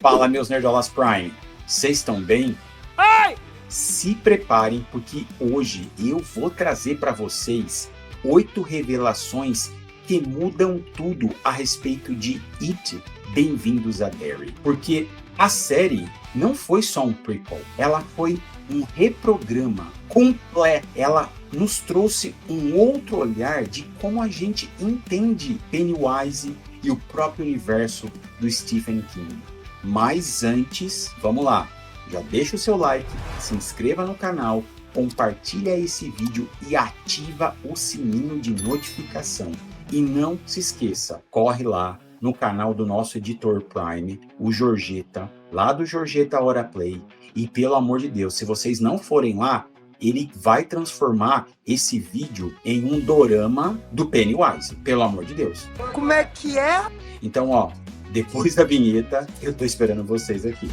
Fala, meus Nerdolas Prime, vocês estão bem? Ai! Se preparem, porque hoje eu vou trazer para vocês 8 revelações que mudam tudo a respeito de It, Bem-vindos a Derry. Porque a série não foi só um prequel, ela foi um reprograma completo. Ela nos trouxe um outro olhar de como a gente entende Pennywise e o próprio universo do Stephen King. Mas antes, vamos lá, já deixa o seu like, se inscreva no canal, compartilha esse vídeo e ativa o sininho de notificação. E não se esqueça, corre lá no canal do nosso editor Prime, o Jorgeta, lá do Jorgeta Hora Play. E pelo amor de Deus, se vocês não forem lá, ele vai transformar esse vídeo em um dorama do Pennywise, pelo amor de Deus. Como é que é? Então, ó, depois da vinheta, eu tô esperando vocês aqui.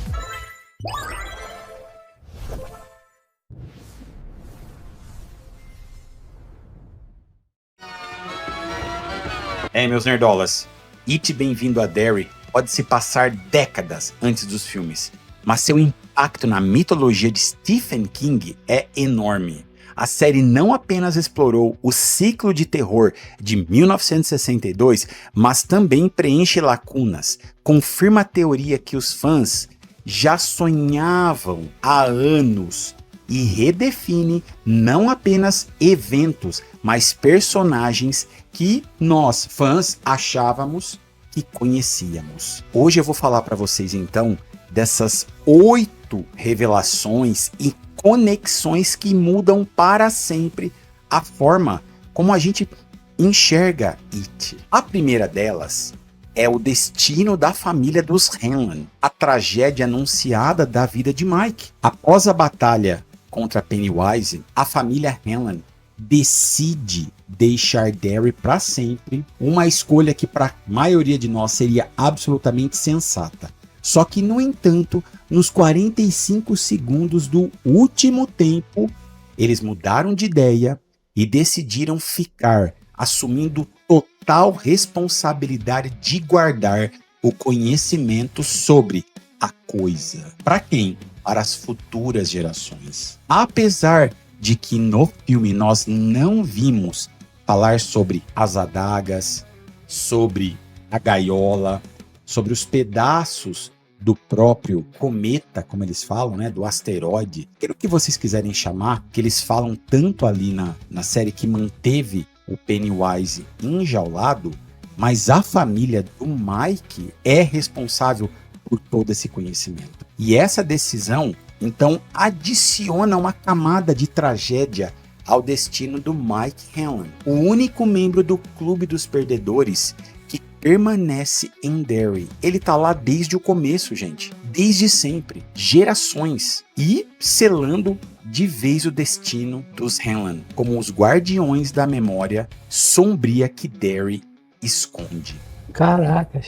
Meus nerdolas, It Bem-vindo a Derry pode se passar décadas antes dos filmes, mas seu impacto na mitologia de Stephen King é enorme. A série não apenas explorou o ciclo de terror de 1962, mas também preenche lacunas, confirma a teoria que os fãs já sonhavam há anos e redefine não apenas eventos, mas personagens que nós, fãs, achávamos que conhecíamos. Hoje eu vou falar para vocês então dessas 8 revelações e conexões que mudam para sempre a forma como a gente enxerga It. A primeira delas é o destino da família dos Hanlon, a tragédia anunciada da vida de Mike. Após a batalha contra Pennywise, a família Hanlon decide deixar Derry para sempre, uma escolha que para a maioria de nós seria absolutamente sensata. Só que, no entanto, nos 45 segundos do último tempo, eles mudaram de ideia e decidiram ficar, assumindo total responsabilidade de guardar o conhecimento sobre a coisa. Para quem? Para as futuras gerações. Apesar de que no filme nós não vimos falar sobre as adagas, sobre a gaiola, sobre os pedaços do próprio cometa, como eles falam, né, do asteroide, aquilo que vocês quiserem chamar, que eles falam tanto ali na série que manteve o Pennywise enjaulado, mas a família do Mike é responsável por todo esse conhecimento. E essa decisão, então, adiciona uma camada de tragédia ao destino do Mike Hanlon, o único membro do Clube dos Perdedores que permanece em Derry. Ele tá lá desde o começo, gente. Desde sempre. Gerações. E selando de vez o destino dos Hanlon, como os guardiões da memória sombria que Derry esconde. Caracas.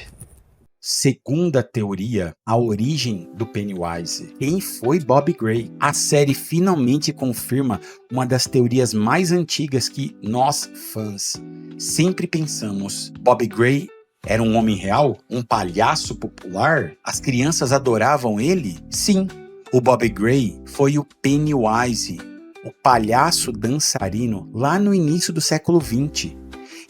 Segunda teoria, a origem do Pennywise. Quem foi Bob Gray? A série finalmente confirma uma das teorias mais antigas que nós, fãs, sempre pensamos. Bob Gray era um homem real? Um palhaço popular? As crianças adoravam ele? Sim, o Bob Gray foi o Pennywise, o palhaço dançarino lá no início do século XX.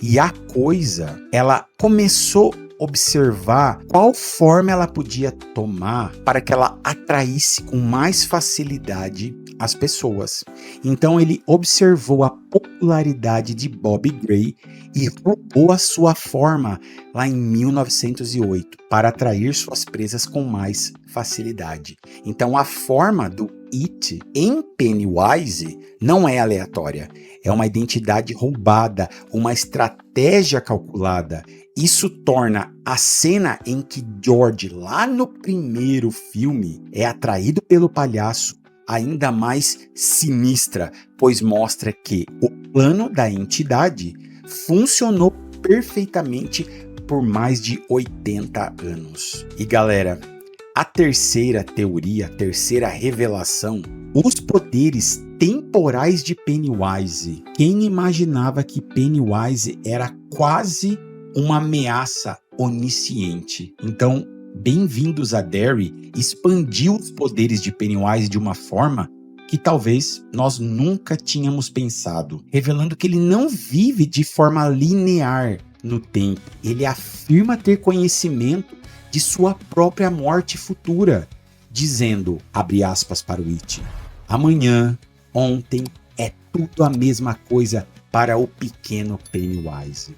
E a coisa, ela começou observar qual forma ela podia tomar para que ela atraísse com mais facilidade as pessoas. Então ele observou a popularidade de Bob Gray e roubou a sua forma lá em 1908 para atrair suas presas com mais facilidade. Então a forma do It em Pennywise não é aleatória, é uma identidade roubada, uma estratégia calculada. Isso torna a cena em que George, lá no primeiro filme, é atraído pelo palhaço ainda mais sinistra, pois mostra que o plano da entidade funcionou perfeitamente por mais de 80 anos. E galera, a terceira teoria, a terceira revelação, os poderes temporais de Pennywise. Quem imaginava que Pennywise era quase uma ameaça onisciente? Então, Bem-vindos a Derry expandiu os poderes de Pennywise de uma forma que talvez nós nunca tínhamos pensado, revelando que ele não vive de forma linear no tempo. Ele afirma ter conhecimento de sua própria morte futura, dizendo, abre aspas para o It, amanhã, ontem, é tudo a mesma coisa para o pequeno Pennywise.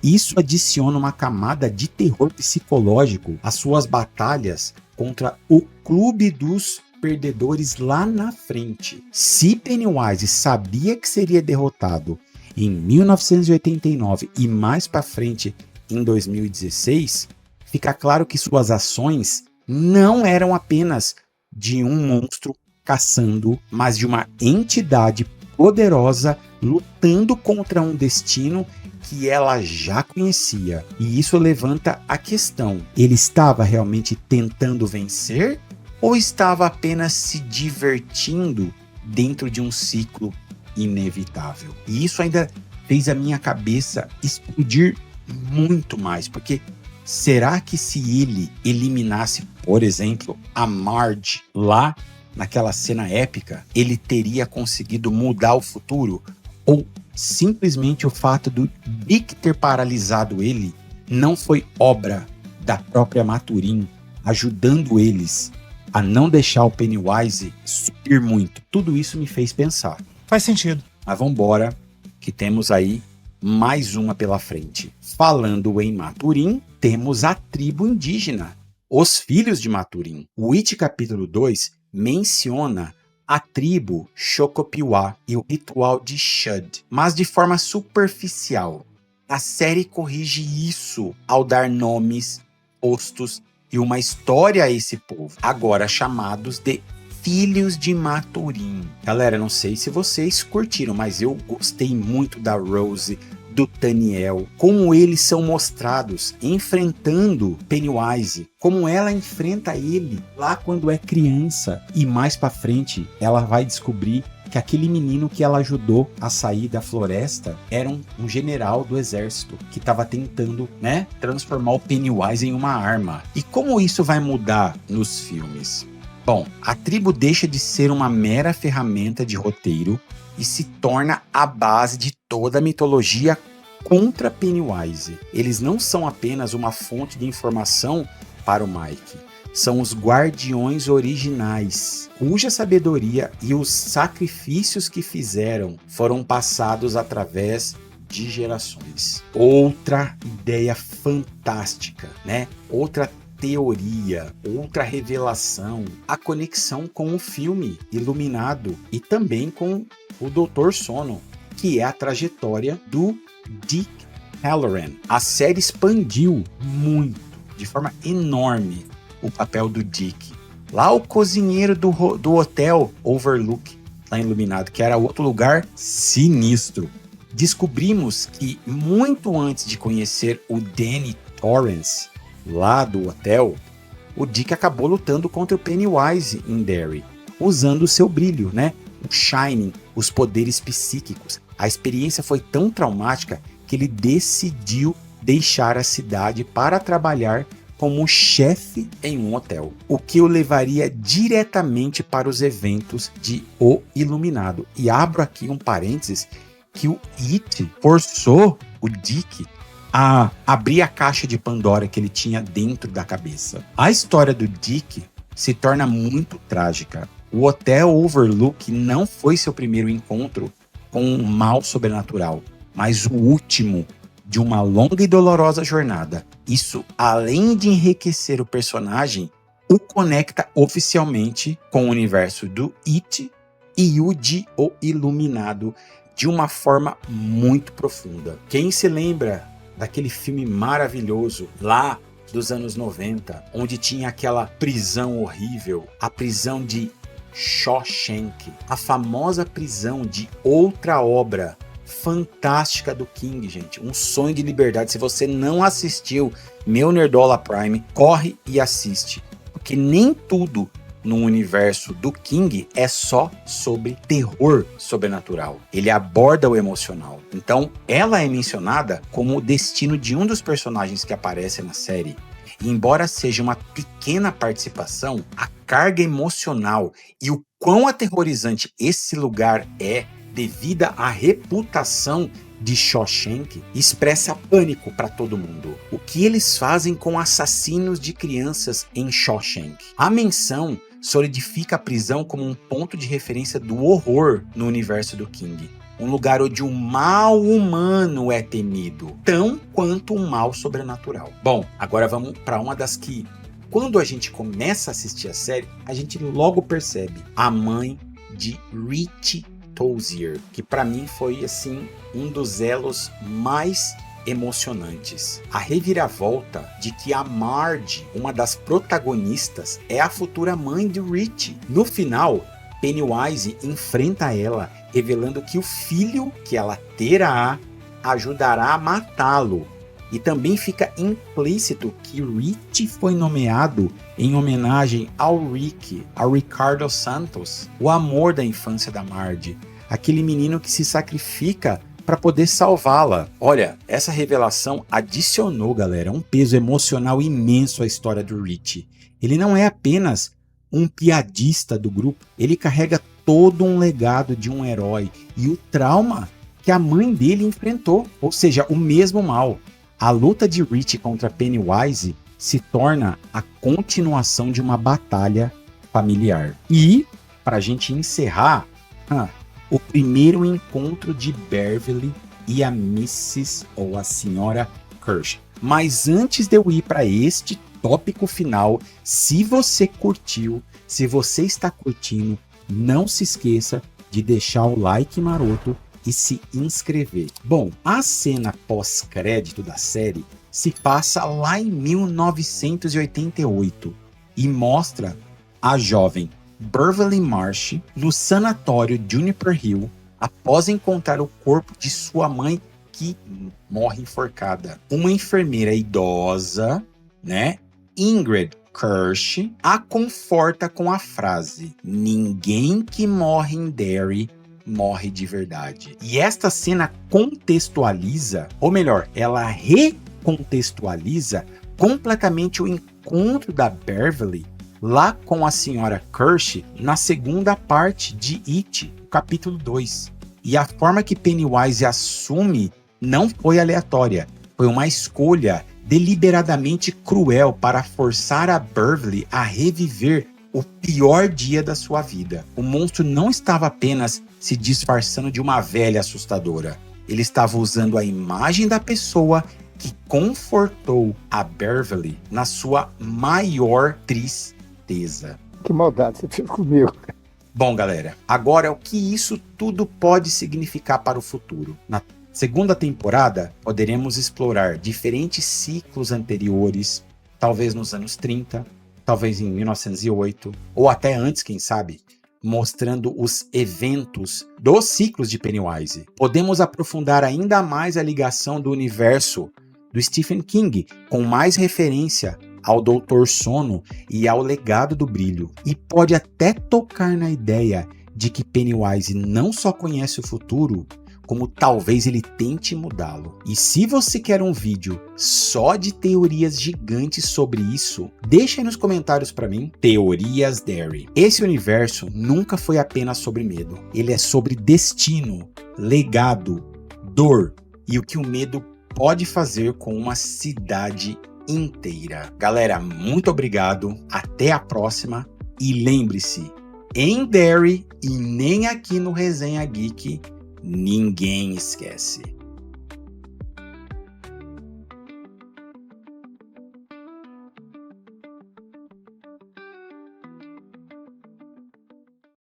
Isso adiciona uma camada de terror psicológico às suas batalhas contra o clube dos perdedores lá na frente. Se Pennywise sabia que seria derrotado em 1989 e mais para frente em 2016, fica claro que suas ações não eram apenas de um monstro caçando, mas de uma entidade poderosa lutando contra um destino que ela já conhecia. E isso levanta a questão: ele estava realmente tentando vencer ou estava apenas se divertindo dentro de um ciclo inevitável? E isso ainda fez a minha cabeça explodir muito mais, porque será que se ele eliminasse, por exemplo, a Marge lá naquela cena épica, ele teria conseguido mudar o futuro? Ou simplesmente o fato do Dick ter paralisado ele não foi obra da própria Maturin, ajudando eles a não deixar o Pennywise subir muito? Tudo isso me fez pensar. Faz sentido. Mas vambora, que temos aí mais uma pela frente. Falando em Maturin, temos a tribo indígena, os filhos de Maturin. O It capítulo 2 menciona a tribo Chocopiwá e o ritual de Shud, mas de forma superficial. A série corrige isso ao dar nomes, rostos e uma história a esse povo, agora chamados de Filhos de Maturin. Galera, não sei se vocês curtiram, mas eu gostei muito da Rose, do Daniel, como eles são mostrados enfrentando Pennywise, como ela enfrenta ele lá quando é criança, e mais pra frente ela vai descobrir que aquele menino que ela ajudou a sair da floresta era um general do exército que estava tentando, transformar o Pennywise em uma arma. E como isso vai mudar nos filmes? Bom, a tribo deixa de ser uma mera ferramenta de roteiro e se torna a base de toda a mitologia contra Pennywise. Eles não são apenas uma fonte de informação para o Mike, são os guardiões originais, cuja sabedoria e os sacrifícios que fizeram foram passados através de gerações. Outra ideia fantástica, Outra teoria, outra revelação, a conexão com o filme Iluminado e também com o Dr. Sono, que é a trajetória do Dick Hallorann. A série expandiu muito, de forma enorme, o papel do Dick. Lá o cozinheiro do hotel Overlook, lá em Iluminado, que era outro lugar sinistro. Descobrimos que muito antes de conhecer o Danny Torrance, lá do hotel, o Dick acabou lutando contra o Pennywise em Derry, usando o seu brilho, o Shining, os poderes psíquicos. A experiência foi tão traumática que ele decidiu deixar a cidade para trabalhar como chefe em um hotel, o que o levaria diretamente para os eventos de O Iluminado. E abro aqui um parênteses, que o It forçou o Dick a abrir a caixa de Pandora que ele tinha dentro da cabeça. A história do Dick se torna muito trágica. O Hotel Overlook não foi seu primeiro encontro com um mal sobrenatural, mas o último de uma longa e dolorosa jornada. Isso, além de enriquecer o personagem, o conecta oficialmente com o universo do It e o de O Iluminado de uma forma muito profunda. Quem se lembra daquele filme maravilhoso lá dos anos 90, onde tinha aquela prisão horrível, a prisão de Shawshank, a famosa prisão de outra obra fantástica do King, gente, Um Sonho de Liberdade. Se você não assistiu, meu Nerdola Prime, corre e assiste, porque nem tudo no universo do King é só sobre terror sobrenatural. Ele aborda o emocional. Então, ela é mencionada como o destino de um dos personagens que aparece na série. E embora seja uma pequena participação, a carga emocional e o quão aterrorizante esse lugar é devida à reputação de Shawshank expressa pânico para todo mundo. O que eles fazem com assassinos de crianças em Shawshank? A menção solidifica a prisão como um ponto de referência do horror no universo do King. Um lugar onde o mal humano é temido, tão quanto o mal sobrenatural. Bom, agora vamos para uma das que, quando a gente começa a assistir a série, a gente logo percebe a mãe de Richie Tozier, que para mim foi assim um dos elos mais emocionantes. A reviravolta de que a Marge, uma das protagonistas, é a futura mãe de Richie. No final, Pennywise enfrenta ela, revelando que o filho que ela terá ajudará a matá-lo. E também fica implícito que Richie foi nomeado em homenagem ao Rick, ao Ricardo Santos, o amor da infância da Marge, aquele menino que se sacrifica para poder salvá-la. Olha, essa revelação adicionou, galera, um peso emocional imenso à história do Richie. Ele não é apenas um piadista do grupo, ele carrega todo um legado de um herói e o trauma que a mãe dele enfrentou, ou seja, o mesmo mal. A luta de Richie contra Pennywise se torna a continuação de uma batalha familiar. E, para a gente encerrar, o primeiro encontro de Beverly e a Mrs. ou a senhora Kirsch. Mas antes de eu ir para este tópico final, se você curtiu, se você está curtindo, não se esqueça de deixar o like maroto e se inscrever. Bom, a cena pós-crédito da série se passa lá em 1988 e mostra a jovem Beverly Marsh no sanatório Juniper Hill após encontrar o corpo de sua mãe que morre enforcada. Uma enfermeira idosa, Ingrid Kirsch, a conforta com a frase: "Ninguém que morre em Derry morre de verdade". E esta cena contextualiza, ou melhor, ela recontextualiza completamente o encontro da Beverly lá com a senhora Kirsch na segunda parte de It, capítulo 2. E a forma que Pennywise assume não foi aleatória, foi uma escolha deliberadamente cruel para forçar a Beverly a reviver o pior dia da sua vida. O monstro não estava apenas se disfarçando de uma velha assustadora. Ele estava usando a imagem da pessoa que confortou a Beverly na sua maior tristeza. Que maldade você fez comigo. Bom, galera, agora o que isso tudo pode significar para o futuro? Na segunda temporada, poderemos explorar diferentes ciclos anteriores, talvez nos anos 30, talvez em 1908, ou até antes, quem sabe, mostrando os eventos dos ciclos de Pennywise. Podemos aprofundar ainda mais a ligação do universo do Stephen King, com mais referência ao Doutor Sono e ao legado do brilho. E pode até tocar na ideia de que Pennywise não só conhece o futuro, como talvez ele tente mudá-lo. E se você quer um vídeo só de teorias gigantes sobre isso, deixa aí nos comentários para mim. Teorias Derry. Esse universo nunca foi apenas sobre medo. Ele é sobre destino, legado, dor e o que o medo pode fazer com uma cidade inteira. Galera, muito obrigado. Até a próxima. E lembre-se, em Derry e nem aqui no Resenha Geek, ninguém esquece.